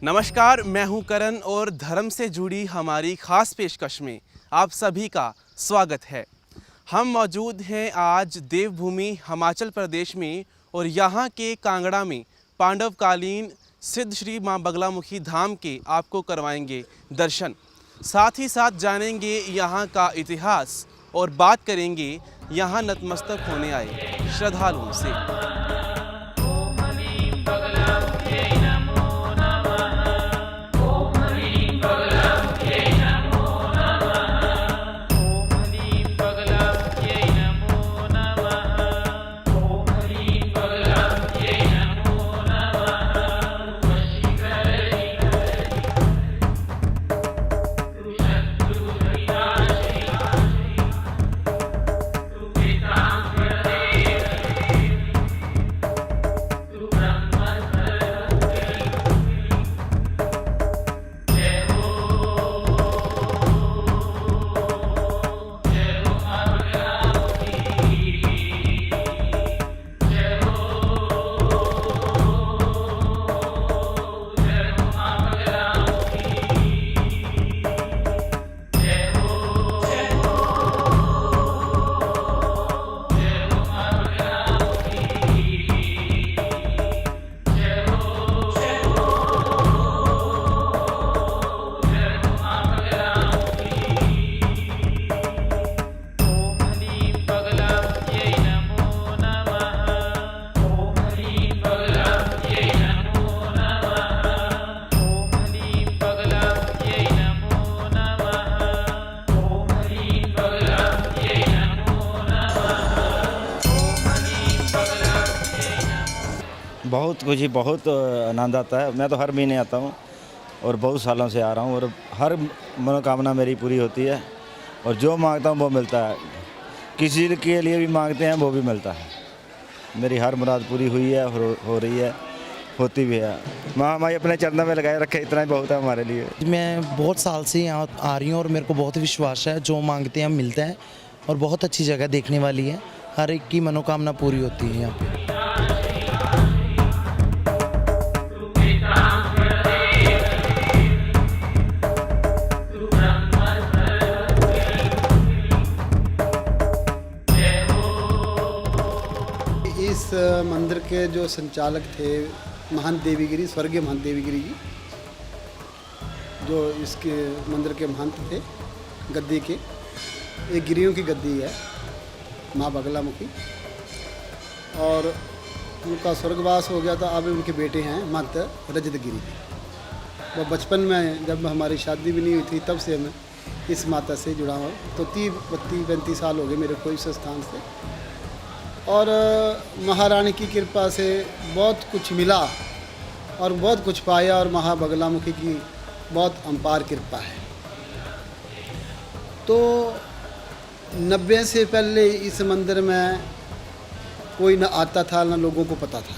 नमस्कार, मैं हूं करण और धर्म से जुड़ी हमारी खास पेशकश में आप सभी का स्वागत है। हम मौजूद हैं आज देवभूमि हिमाचल प्रदेश में और यहाँ के कांगड़ा में पांडवकालीन सिद्ध श्री मां बगलामुखी धाम के आपको करवाएंगे दर्शन। साथ ही साथ जानेंगे यहाँ का इतिहास और बात करेंगे यहाँ नतमस्तक होने आए श्रद्धालुओं से। बहुत आनंद आता है। मैं तो हर महीने आता हूँ और बहुत सालों से आ रहा हूँ और हर मनोकामना मेरी पूरी होती है और जो मांगता हूँ वो मिलता है। किसी के लिए भी मांगते हैं वो भी मिलता है। मेरी हर मुराद पूरी हुई है, हो रही है, होती भी है। माँ हमारी अपने चरणों में लगाए रखे, इतना ही बहुत है हमारे लिए। मैं बहुत साल से यहाँ आ रही हूँ और मेरे को बहुत विश्वास है, जो मांगते हैं मिलता है और बहुत अच्छी जगह देखने वाली है। हर एक की मनोकामना पूरी होती है यहाँ पे। इस मंदिर के जो संचालक थे महंत देवीगिरी, स्वर्गीय महंत देवीगिरी जी, जो इसके मंदिर के महंत थे गद्दी के। एक गिरियों की गद्दी है माँ बगलामुखी, और उनका स्वर्गवास हो गया था। अब उनके बेटे हैं महंत रजत गिरी। वो बचपन में जब हमारी शादी भी नहीं हुई थी तब से मैं इस माता से जुड़ा हूँ। तो 30-35 साल हो गए मेरे को इस स्थान से, और महारानी की कृपा से बहुत कुछ मिला और बहुत कुछ पाया, और माँ बगलामुखी की बहुत अपार कृपा है। तो 90 से पहले इस मंदिर में कोई न आता था, न लोगों को पता था,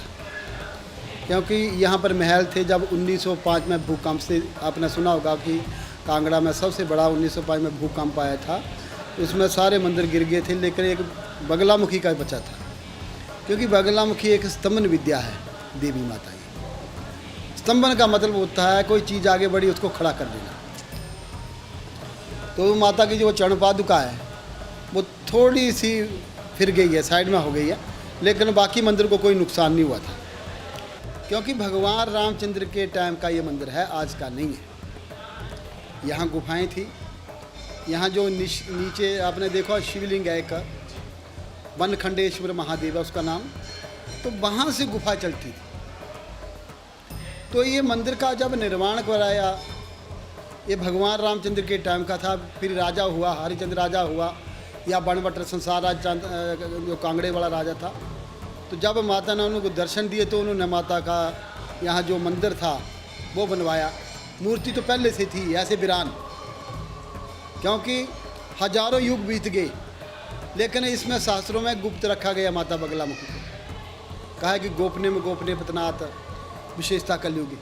क्योंकि यहाँ पर महल थे। जब 1905 में भूकंप से, आपने सुना होगा कि कांगड़ा में सबसे बड़ा 1905 में भूकंप आया था, उसमें सारे मंदिर गिर गए थे, लेकिन एक बगलामुखी का बचा था, क्योंकि बगलामुखी एक स्तंभन विद्या है देवी माता की। स्तंभन का मतलब होता है कोई चीज़ आगे बढ़ी उसको खड़ा कर देना। तो माता की जो चरण पादुका है वो थोड़ी सी फिर गई है, साइड में हो गई है, लेकिन बाकी मंदिर को कोई नुकसान नहीं हुआ था, क्योंकि भगवान रामचंद्र के टाइम का ये मंदिर है, आज का नहीं है। यहाँ गुफाएं थी। यहाँ जो नीचे आपने देखा शिवलिंग है, एक वनखंडेश्वर महादेव है उसका नाम, तो वहाँ से गुफा चलती थी। तो ये मंदिर का जब निर्माण कराया, ये भगवान रामचंद्र के टाइम का था। फिर राजा हुआ, हरिचंद्र राजा हुआ, या बनवटर संसार राज जो कांगड़े वाला राजा था। तो जब माता ने उनको दर्शन दिए तो उन्होंने माता का यहाँ जो मंदिर था वो बनवाया। मूर्ति तो पहले से थी ऐसे वीरान, क्योंकि हजारों युग बीत गए, लेकिन इसमें शास्त्रों में गुप्त रखा गया माता बगलामुखी को। कहा है कि गोपने में गोपने पतनाथ, विशेषता कलयुग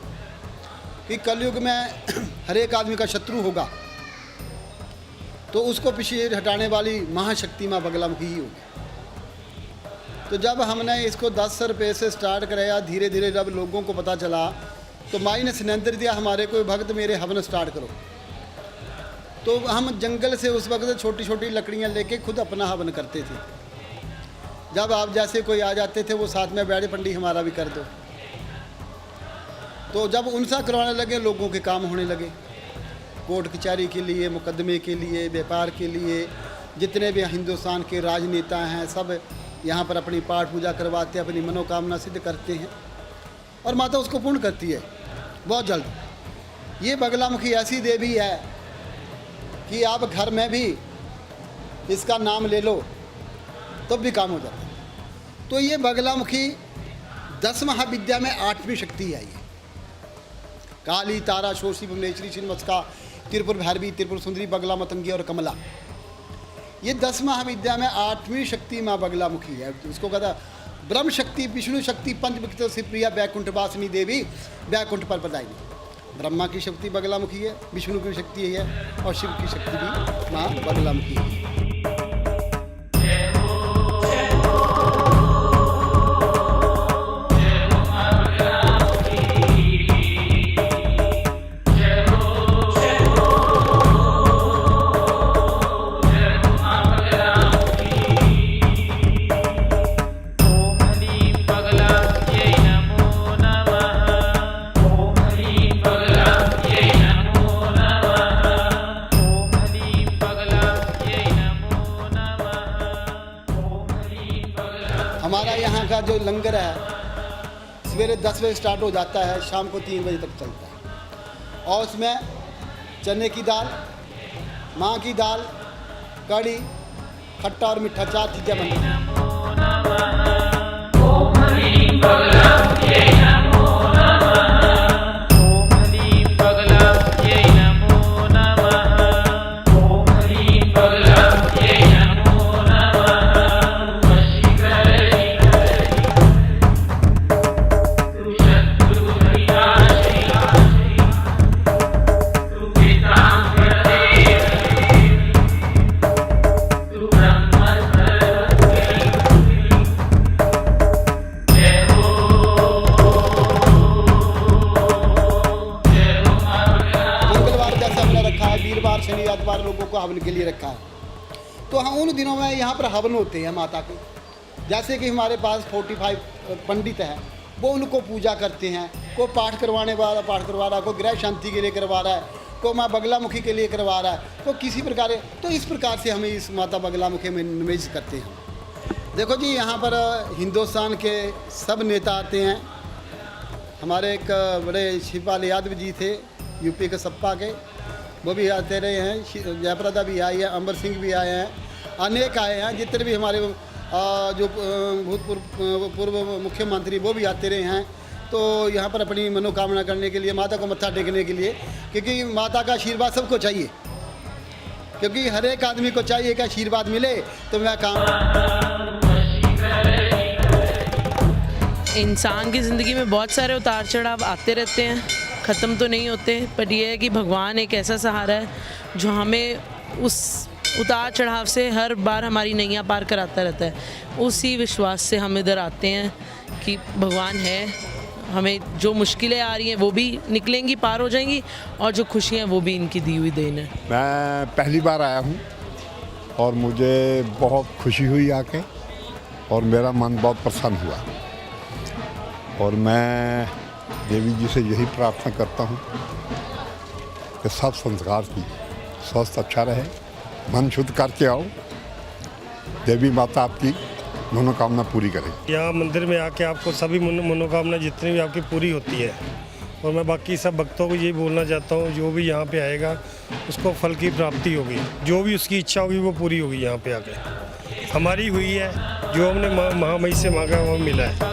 कि कलयुग में हर एक आदमी का शत्रु होगा, तो उसको पीछे हटाने वाली महाशक्ति माँ बगलामुखी ही होगी। तो जब हमने इसको 10 रुपये से स्टार्ट कराया, धीरे धीरे जब लोगों को पता चला तो माई ने सिलेंडर दिया हमारे को, भक्त मेरे हवन स्टार्ट करो। तो हम जंगल से उस वक्त छोटी छोटी लकड़ियाँ लेके खुद अपना हवन करते थे। जब आप जैसे कोई आ जाते थे वो साथ में बैठे, पंडित हमारा भी कर दो। तो जब उनसा करवाने लगे लोगों के काम होने लगे, कोर्ट कचहरी के लिए, मुकदमे के लिए, व्यापार के लिए, जितने भी हिंदुस्तान के राजनेता हैं सब यहाँ पर अपनी पाठ पूजा करवाते हैं, अपनी मनोकामना सिद्ध करते हैं और माता उसको पूर्ण करती है बहुत जल्द। ये बगलामुखी ऐसी देवी है कि आप घर में भी इसका नाम ले लो तब भी काम हो जाता है। तो ये बगलामुखी 10 महाविद्या में 8वीं शक्ति है। ये काली, तारा, शोषी, भुवनेश्वरी, छिन्नमस्का, त्रिपुर भैरवी, त्रिपुर सुंदरी, बगला, मतंगी और कमला, ये 10 महाविद्या में 8वीं शक्ति माँ बगलामुखी है। इसको कहता है ब्रह्म शक्ति, विष्णु शक्ति, पंचविकृत शिवप्रिया, बैकुंठ वासिनी देवी, बैकुंठ पर प्रदायिनी। ब्रह्मा की शक्ति बगलामुखी है, विष्णु की शक्ति है और शिव की शक्ति भी माँ बगलामुखी है। हमारा यहाँ का जो लंगर है सवेरे 10 बजे स्टार्ट हो जाता है, शाम को 3 बजे तक चलता है और उसमें चने की दाल, माँ की दाल, कड़ी, खट्टा और मीठा 4 चीज़ें बनती हैं। शनि एतवार लोगों को हवन के लिए रखा है। तो हम उन दिनों में यहाँ पर हवन होते हैं माता के। जैसे कि हमारे पास 45 पंडित हैं, वो उनको पूजा करते हैं। को पाठ करवाने वाला पाठ करवा रहा है, को गृह शांति के लिए करवा रहा है, को माँ बगलामुखी के लिए करवा रहा है, तो किसी प्रकार। तो इस प्रकार से हमें इस माता बगलामुखी में निवेश करते हैं। देखो जी, यहाँ पर हिंदुस्तान के सब नेता आते हैं। हमारे एक बड़े शिवपाल यादव जी थे यूपी के सपा के, वो भी आते रहे हैं। जयप्रदा भी आई है, अमर सिंह भी आए हैं, अनेक आए हैं। जितने भी हमारे जो पूर्व मुख्यमंत्री वो भी आते रहे हैं। तो यहाँ पर अपनी मनोकामना करने के लिए, माता को मत्था टेकने के लिए, क्योंकि माता का आशीर्वाद सबको चाहिए, क्योंकि हर एक आदमी को चाहिए कि आशीर्वाद मिले तो मैं काम। इंसान की ज़िंदगी में बहुत सारे उतार चढ़ाव आते रहते हैं, ख़त्म तो नहीं होते, पर यह है कि भगवान एक ऐसा सहारा है जो हमें उस उतार चढ़ाव से हर बार हमारी नैया पार कराता रहता है। उसी विश्वास से हम इधर आते हैं कि भगवान है, हमें जो मुश्किलें आ रही हैं वो भी निकलेंगी, पार हो जाएंगी, और जो खुशियाँ वो भी इनकी दी हुई देन है। मैं पहली बार आया हूँ और मुझे बहुत खुशी हुई आके, और मेरा मन बहुत प्रसन्न हुआ। और मैं देवी जी से यही प्रार्थना करता हूँ कि सब संस्कार की स्वास्थ्य अच्छा रहे, मन शुद्ध करके आओ, देवी माता आपकी मनोकामना पूरी करेगी। यहाँ मंदिर में आके आपको सभी मनोकामना जितनी भी आपकी पूरी होती है। और मैं बाकी सब भक्तों को यही बोलना चाहता हूँ, जो भी यहाँ पे आएगा उसको फल की प्राप्ति होगी, जो भी उसकी इच्छा होगी वो पूरी होगी। यहाँ पे आके हमारी हुई है, जो हमने महामई से मांगा वो मिला है।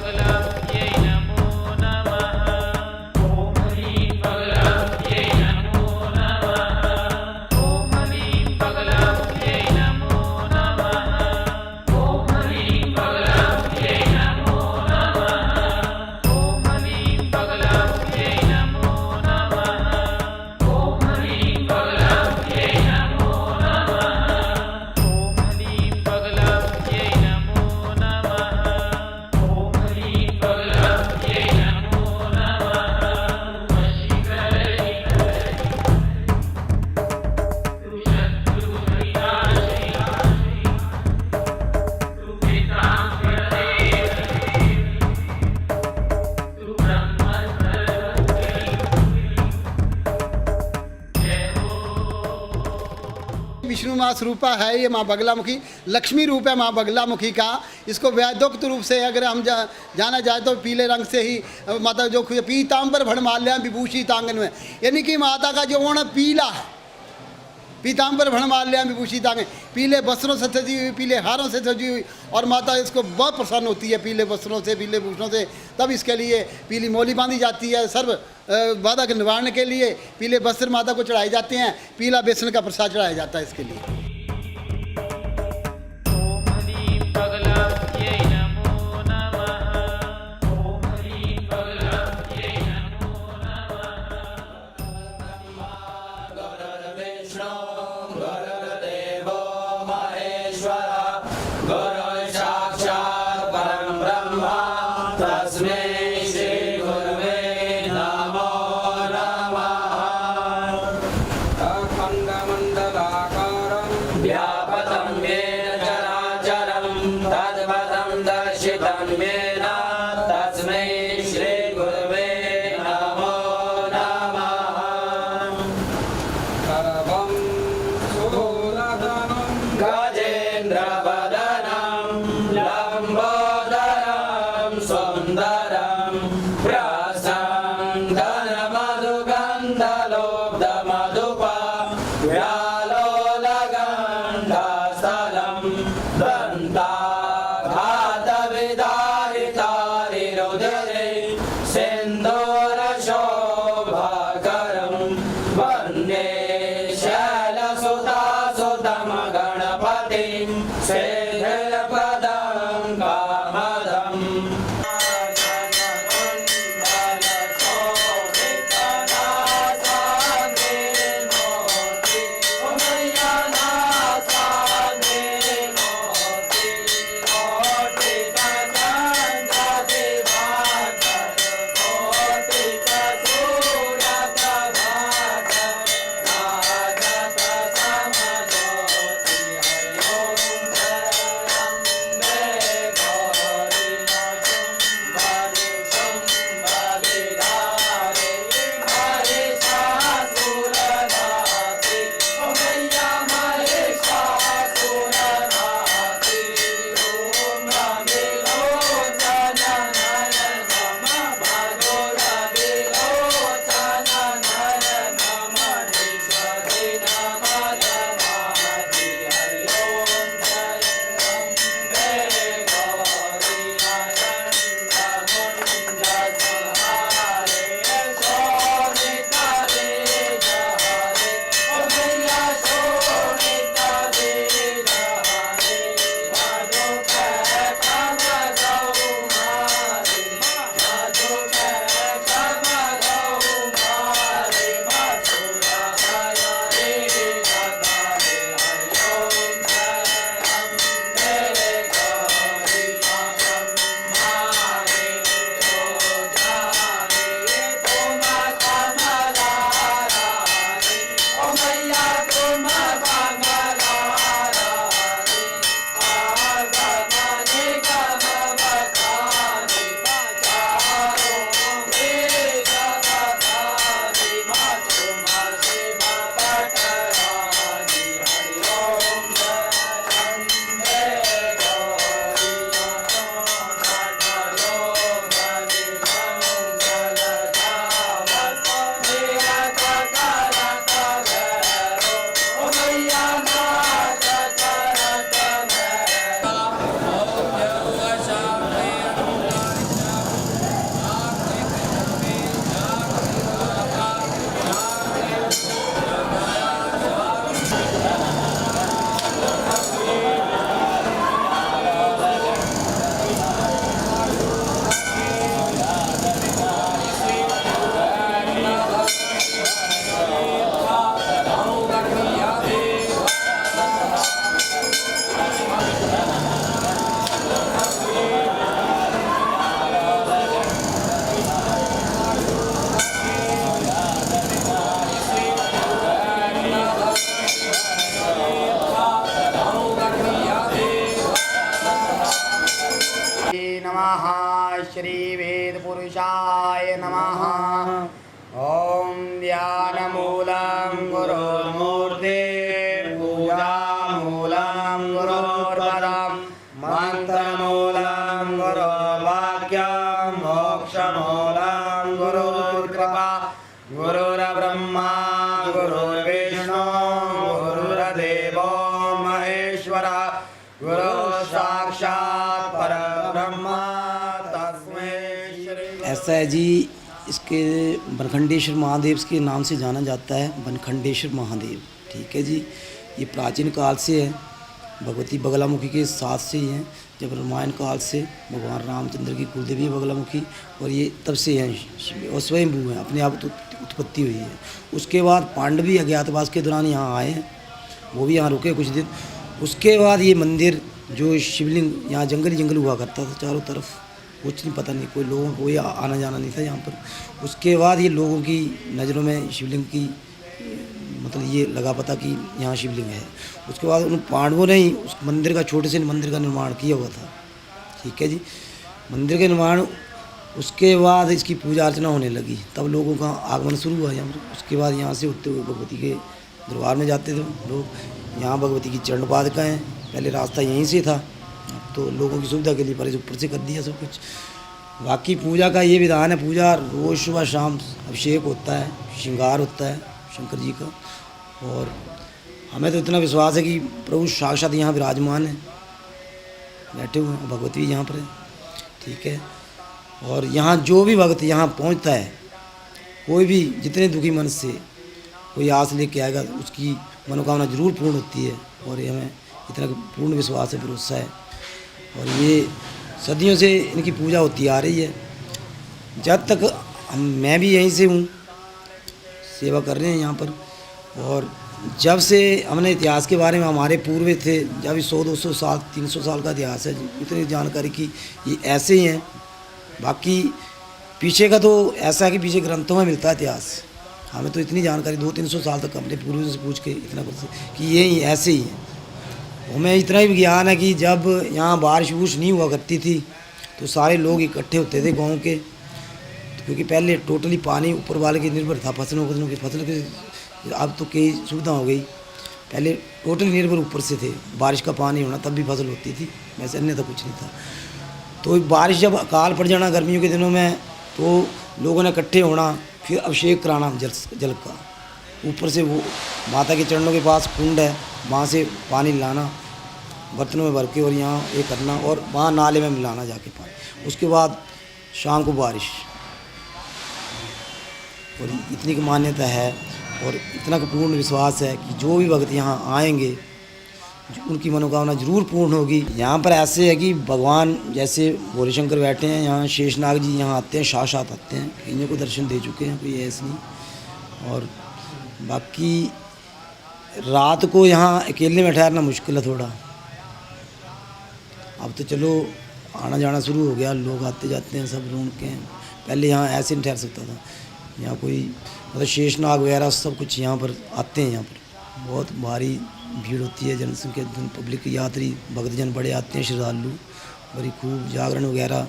माँ स्वरूपा है ये माँ बगलामुखी, लक्ष्मी रूप है माँ बगलामुखी का। इसको वैदोक्त रूप से अगर हम जाना जाए तो पीले रंग से ही माता जो पीताम्बर भणमाल्या विभूषित आंगन में, यानी कि माता का जो ओण पीला है, पीताम्बर भणमाल्या विभूषित आंगन, पीले वस्त्रों से सजी हुई, पीले हारों से सजी हुई, और माता इसको बहुत प्रसन्न होती है पीले वस्त्रों से, पीले भूषणों से। तब इसके लिए पीली मोली बांधी जाती है, सर्व बाधा के निवारण के लिए पीले वस्त्र माता को चढ़ाए जाते हैं, पीला बेसन का प्रसाद चढ़ाया जाता है इसके लिए। श्री वेद पुरुषाय नमः। ओम ध्यानमूलं गुरुर्मूर्ते पूजा ऐसा है जी, इसके बनखंडेश्वर महादेव के नाम से जाना जाता है, बनखंडेश्वर महादेव। ठीक है जी, ये प्राचीन काल से है, भगवती बगलामुखी के साथ से ही हैं। जब रामायण काल से भगवान रामचंद्र की कुलदेवी है बगलामुखी, और ये तब से हैं और स्वयंभू हैं, अपने आप उत्पत्ति हुई है। उसके बाद पांडवी अज्ञातवास के दौरान यहाँ आए हैं, वो भी यहाँ रुके कुछ दिन। उसके बाद ये मंदिर जो शिवलिंग, यहाँ जंगल ही जंगल हुआ करता था चारों तरफ, कुछ नहीं पता नहीं, कोई लोगों को आना जाना नहीं था यहाँ पर। उसके बाद ये लोगों की नज़रों में शिवलिंग की मतलब ये लगा पता कि यहाँ शिवलिंग है। उसके बाद उन पांडवों ने ही उस मंदिर का, छोटे से मंदिर का निर्माण किया हुआ था। ठीक है जी, मंदिर के निर्माण, उसके बाद इसकी पूजा अर्चना होने लगी, तब लोगों का आगमन शुरू हुआ यहाँ पर। उसके बाद यहाँ से होते हुए भगवती के दरबार में जाते थे लोग। यहाँ भगवती की चरण पादुका हैं, पहले रास्ता यहीं से था, तो लोगों की सुविधा के लिए पहले ऊपर से कर दिया सब कुछ। बाकी पूजा का ये विधान है, पूजा रोज़ सुबह शाम अभिषेक होता है, श्रृंगार होता है शंकर जी का। और हमें तो इतना विश्वास है कि प्रभु साक्षात यहाँ विराजमान है, बैठे हुए हैं, भगवती यहाँ पर है। ठीक है, और यहाँ जो भी भक्त यहाँ पहुँचता है, कोई भी जितने दुखी मन से कोई आस लेके आएगा, उसकी मनोकामना जरूर पूर्ण होती है। और ये हमें इतना पूर्ण विश्वास है, भरोसा है। और ये सदियों से इनकी पूजा होती आ रही है। जब तक मैं भी यहीं से हूँ, सेवा कर रहे हैं यहाँ पर। और जब से हमने इतिहास के बारे में, हमारे पूर्वज थे, जब 100-200 साल 300 साल का इतिहास है, इतनी जानकारी की ये ऐसे ही हैं। बाकी पीछे का तो ऐसा है कि पीछे ग्रंथों में मिलता है इतिहास, हमें तो इतनी जानकारी 200-300 साल तक अपने पूर्वजों से पूछ के इतना कुछ कि ये ऐसे ही है। हमें इतना ही ज्ञान है कि जब यहाँ बारिश वूरिश नहीं हुआ करती थी, तो सारे लोग इकट्ठे होते थे गाँव के, क्योंकि पहले टोटली पानी ऊपर वाले के निर्भर था, फसल के। अब तो कई सुविधा हो गई, पहले टोटली निर्भर ऊपर से थे, बारिश का पानी होना तब भी फसल होती थी, वैसे अन्य तो कुछ नहीं था। तो बारिश जब अकाल पड़ जाना गर्मियों के दिनों में, तो लोगों ने इकट्ठे होना, फिर अभिषेक कराना जल का, ऊपर से वो माता के चरणों के पास कुंड है, वहाँ से पानी लाना बर्तनों में भर के, और यहाँ ये करना, और वहाँ नाले में मिलाना जाके पानी। उसके बाद शाम को बारिश, और इतनी की मान्यता है और इतना का पूर्ण विश्वास है कि जो भी भक्त यहाँ आएंगे उनकी मनोकामना जरूर पूर्ण होगी। यहाँ पर ऐसे है कि भगवान जैसे भोले शंकर बैठे हैं, यहाँ शेषनाग जी यहाँ आते हैं, साक्षात आते हैं, कईयों को दर्शन दे चुके हैं, कोई ऐसे नहीं। और बाकी रात को यहाँ अकेले में ठहरना मुश्किल है थोड़ा, अब तो चलो आना जाना शुरू हो गया, लोग आते जाते हैं सब रूम के। पहले यहाँ ऐसे नहीं ठहर सकता था, यहाँ कोई मतलब शेषनाग वगैरह सब कुछ यहाँ पर आते हैं। यहाँ पर बहुत भारी भीड़ होती है, जनसंख्या, पब्लिक, यात्री, भक्तजन बड़े आते हैं, श्रद्धालु, बड़ी खूब जागरण वगैरह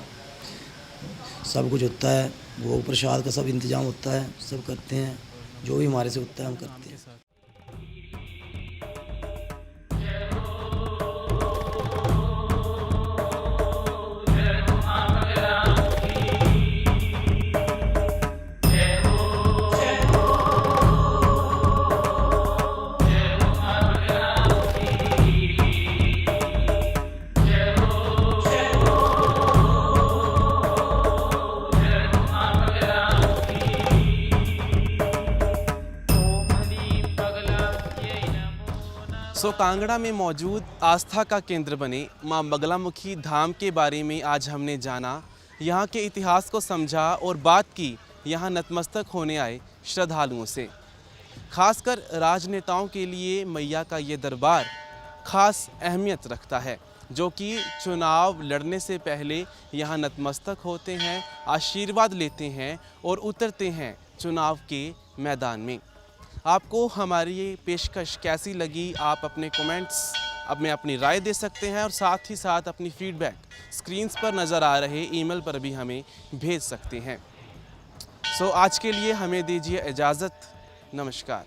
सब कुछ होता है, भोग प्रसाद का सब इंतजाम होता है, सब करते हैं, जो भी हमारे से होता है हम करते हैं। कांगड़ा में मौजूद आस्था का केंद्र बने मां बगलामुखी धाम के बारे में आज हमने जाना, यहाँ के इतिहास को समझा और बात की यहाँ नतमस्तक होने आए श्रद्धालुओं से। खासकर राजनेताओं के लिए मैया का ये दरबार खास अहमियत रखता है, जो कि चुनाव लड़ने से पहले यहाँ नतमस्तक होते हैं, आशीर्वाद लेते हैं और उतरते हैं चुनाव के मैदान में। आपको हमारी ये पेशकश कैसी लगी, आप अपने कमेंट्स में अपनी राय दे सकते हैं, और साथ ही साथ अपनी फीडबैक स्क्रीन्स पर नज़र आ रहे ईमेल पर भी हमें भेज सकते हैं। आज के लिए हमें दीजिए इजाज़त। नमस्कार।